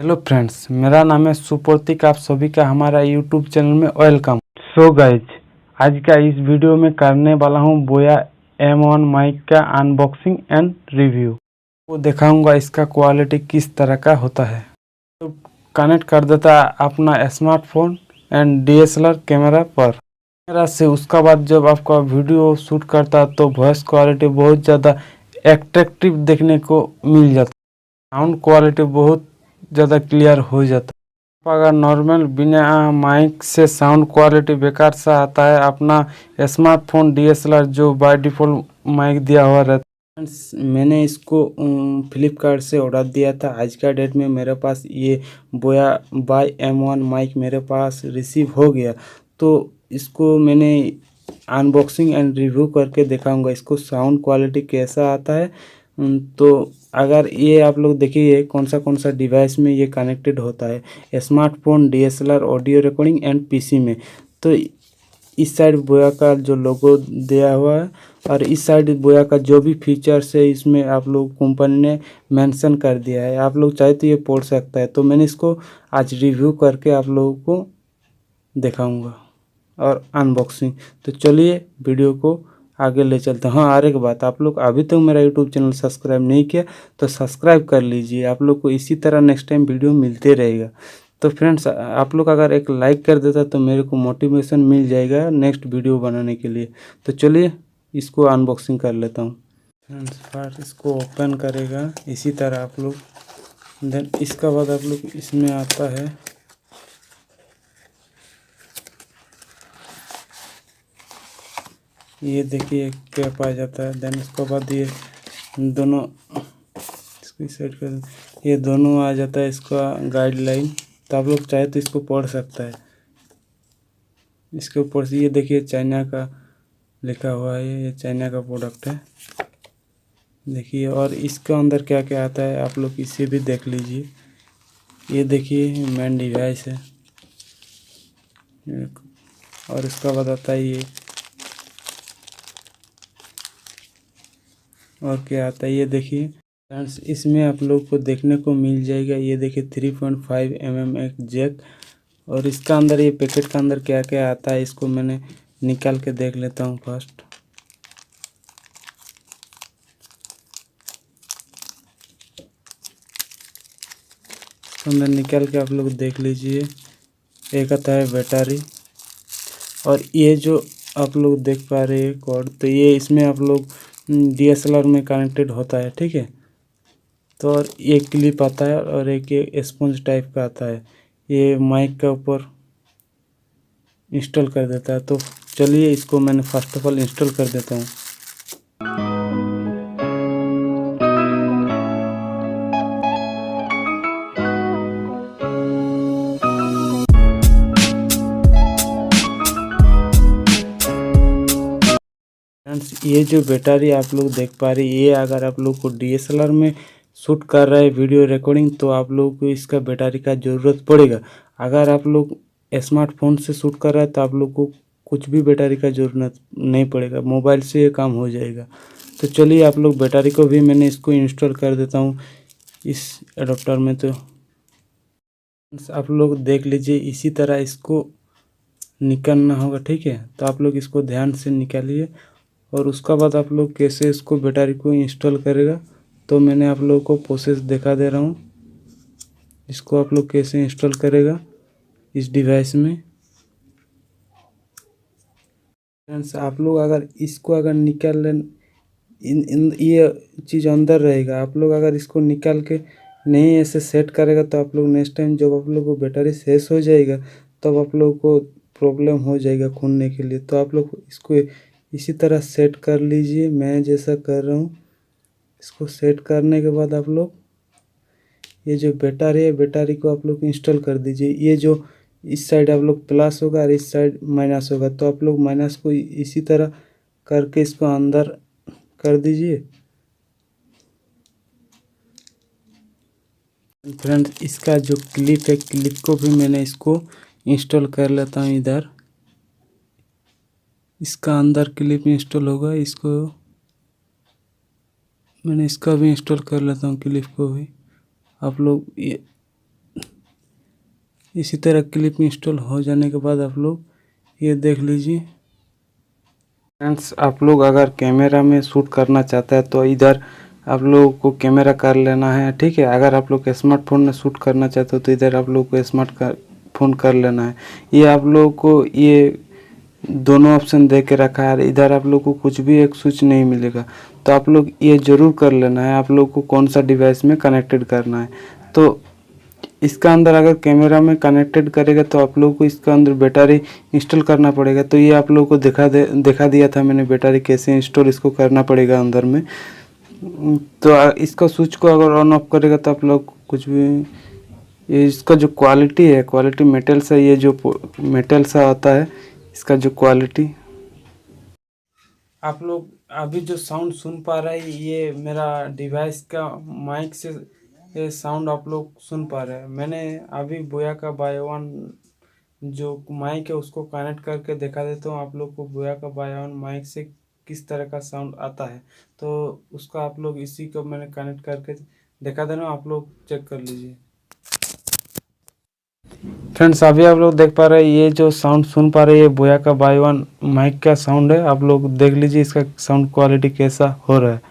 Hello friends, मेरा नाम है सुप्रतिक। आप सभी का हमारा यूट्यूब चैनल में वेलकम। सो गाइज, आज का इस वीडियो में करने वाला हूँ बोया M1 माइक का अनबॉक्सिंग एंड रिव्यू। वो दिखाऊंगा इसका क्वालिटी किस तरह का होता है। तो कनेक्ट कर देता है अपना स्मार्टफोन एंड DSLR कैमरा पर कैमरा से। उसका बाद जब आपका वीडियो शूट करता है तो वॉइस क्वालिटी बहुत ज़्यादा एट्रैक्टिव देखने को मिल जाता है। साउंड क्वालिटी बहुत ज़्यादा क्लियर हो जाता है। अगर नॉर्मल बिना माइक से साउंड क्वालिटी बेकार सा आता है, अपना स्मार्टफोन DSLR जो बाय डिफ़ॉल्ट माइक दिया हुआ रहता है। मैंने इसको फ्लिपकार्ट से ऑर्डर दिया था। आज का डेट में मेरे पास ये बोया बाय M1 माइक मेरे पास रिसीव हो गया। तो इसको मैंने अनबॉक्सिंग एंड रिव्यू करके दिखाऊंगा इसको साउंड क्वालिटी कैसा आता है। तो अगर ये आप लोग देखिए कौन सा डिवाइस में ये कनेक्टेड होता है, smartphone, DSLR, audio recording and PC में। तो इस साइड बोया का जो लोगो दिया हुआ है और इस साइड बोया का जो भी फीचर्स है इसमें आप लोग कंपनी ने मेंशन कर दिया है। आप लोग चाहे तो ये पढ़ सकता है। तो मैंने इसको आज रिव्यू करके आप लोगों को दिखाऊंगा और अनबॉक्सिंग। तो चलिए वीडियो को आगे ले चलते हैं। हाँ, और एक बात, आप लोग अभी तक मेरा यूट्यूब चैनल सब्सक्राइब नहीं किया तो सब्सक्राइब कर लीजिए। आप लोग को इसी तरह नेक्स्ट टाइम वीडियो मिलते रहेगा। तो फ्रेंड्स, आप लोग अगर एक लाइक कर देता तो मेरे को मोटिवेशन मिल जाएगा नेक्स्ट वीडियो बनाने के लिए। तो चलिए इसको अनबॉक्सिंग कर लेता हूँ। फ्रेंड्स, फर्स्ट इसको ओपन करेगा इसी तरह आप लोग। देन इसका बाद आप लोग इसमें आता है ये देखिए कैप आ जाता है। देन उसके बाद ये दोनों इसकी साइड कर, ये दोनों आ जाता है इसका गाइडलाइन। तो आप लोग चाहे तो इसको पढ़ सकता है। इसके ऊपर से ये देखिए चाइना का लिखा हुआ है, ये चाइना का प्रोडक्ट है देखिए। और इसके अंदर क्या क्या आता है आप लोग इसे भी देख लीजिए। ये देखिए मेन डिवाइस है और इसका बाद आता है ये, और क्या आता है ये देखिए फ्रेंड्स। इसमें आप लोग को देखने को मिल जाएगा, ये देखिए 3.5 mm एक जैक। और इसका अंदर ये पैकेट का अंदर क्या क्या आता है इसको मैंने निकाल के देख लेता हूँ फर्स्ट। अंदर निकाल के आप लोग देख लीजिए। एक आता है बैटरी और ये जो आप लोग देख पा रहे हैं कॉर्ड, तो ये इसमें आप लोग DSLR में कनेक्टेड होता है, ठीक है। तो और एक क्लिप आता है और एक ये स्पंज टाइप का आता है, ये माइक का ऊपर इंस्टॉल कर देता है। तो चलिए इसको मैंने फर्स्ट ऑफ ऑल इंस्टॉल कर देता हूँ। फ्रेंड्स, ये जो बैटरी आप लोग देख पा रहे हैं, ये अगर आप लोग को DSLR में शूट कर रहा है वीडियो रिकॉर्डिंग तो आप लोग को इसका बैटरी का ज़रूरत पड़ेगा। अगर आप लोग स्मार्टफोन से शूट कर रहा है तो आप लोग को कुछ भी बैटरी का ज़रूरत नहीं पड़ेगा, मोबाइल से ये काम हो जाएगा। तो चलिए आप लोग बैटरी को भी मैंने इसको इंस्टॉल कर देता हूँ इस एडाप्टर में। तो आप लोग देख लीजिए इसी तरह इसको निकालना होगा, ठीक है। तो आप लोग इसको ध्यान से निकालिए और उसका बाद आप लोग कैसे इसको बैटरी को इंस्टॉल करेगा तो मैंने आप लोगों को प्रोसेस दिखा दे रहा हूँ। इसको आप लोग कैसे इंस्टॉल करेगा इस डिवाइस में। फ्रेंड्स, आप लोग अगर इसको अगर निकाल लें, ये चीज़ अंदर रहेगा। आप लोग अगर इसको निकाल के नहीं ऐसे सेट करेगा तो आप लोग नेक्स्ट टाइम जब आप लोग को बैटरी शेष हो जाएगा तब आप लोग को प्रॉब्लम हो जाएगा खोलने के लिए। तो आप लोग इसको इसी तरह सेट कर लीजिए, मैं जैसा कर रहा हूँ। इसको सेट करने के बाद आप लोग ये जो बैटरी है, बैटरी को आप लोग इंस्टॉल कर दीजिए। ये जो इस साइड आप लोग प्लस होगा और इस साइड माइनस होगा, तो आप लोग माइनस को इसी तरह करके इसको अंदर कर दीजिए। फ्रेंड्स, इसका जो क्लिप है, क्लिप को भी मैंने इसको इंस्टॉल कर लेता हूँ इधर। इसका अंदर क्लिप इंस्टॉल होगा, इसको मैंने इसका भी इंस्टॉल कर लेता हूँ क्लिप को भी। आप लोग ये इसी तरह क्लिप इंस्टॉल हो जाने के बाद आप लोग ये देख लीजिए। फ्रेंड्स, आप लोग अगर कैमरा में शूट करना चाहते हैं तो इधर आप लोगों को कैमरा कर लेना है, ठीक है। अगर आप लोग स्मार्टफोन में शूट करना चाहते हो तो इधर आप लोग को स्मार्टफोन कर लेना है। ये आप लोगों को ये दोनों ऑप्शन दे के रखा है। इधर आप लोग को कुछ भी एक स्विच नहीं मिलेगा, तो आप लोग ये ज़रूर कर लेना है आप लोग को कौन सा डिवाइस में कनेक्टेड करना है। तो इसका अंदर अगर कैमरा में कनेक्टेड करेगा तो आप लोग को इसका अंदर बैटरी इंस्टॉल करना पड़ेगा। तो ये आप लोग को दिखा दिया था मैंने बैटरी कैसे इंस्टॉल इसको करना पड़ेगा अंदर में। तो इसका स्विच को अगर ऑन ऑफ करेगा तो आप लोग कुछ भी, ये इसका जो क्वालिटी है, क्वालिटी मेटल से, ये जो मेटल सा आता है इसका जो क्वालिटी, आप लोग अभी जो साउंड सुन पा रहे हैं ये मेरा डिवाइस का माइक से ये साउंड आप लोग सुन पा रहे हैं। मैंने अभी बोया का बाय वन जो माइक है उसको कनेक्ट करके दिखा देता हूँ आप लोग को बोया का बाय वन माइक से किस तरह का साउंड आता है। तो उसका आप लोग इसी को मैंने कनेक्ट करके दिखा देना, आप लोग चेक कर लीजिए। फ्रेंड्स, अभी आप लोग देख पा रहे हैं ये जो साउंड सुन पा रहे हैं ये बोया का बाय वन माइक का साउंड है। आप लोग देख लीजिए इसका साउंड क्वालिटी कैसा हो रहा है।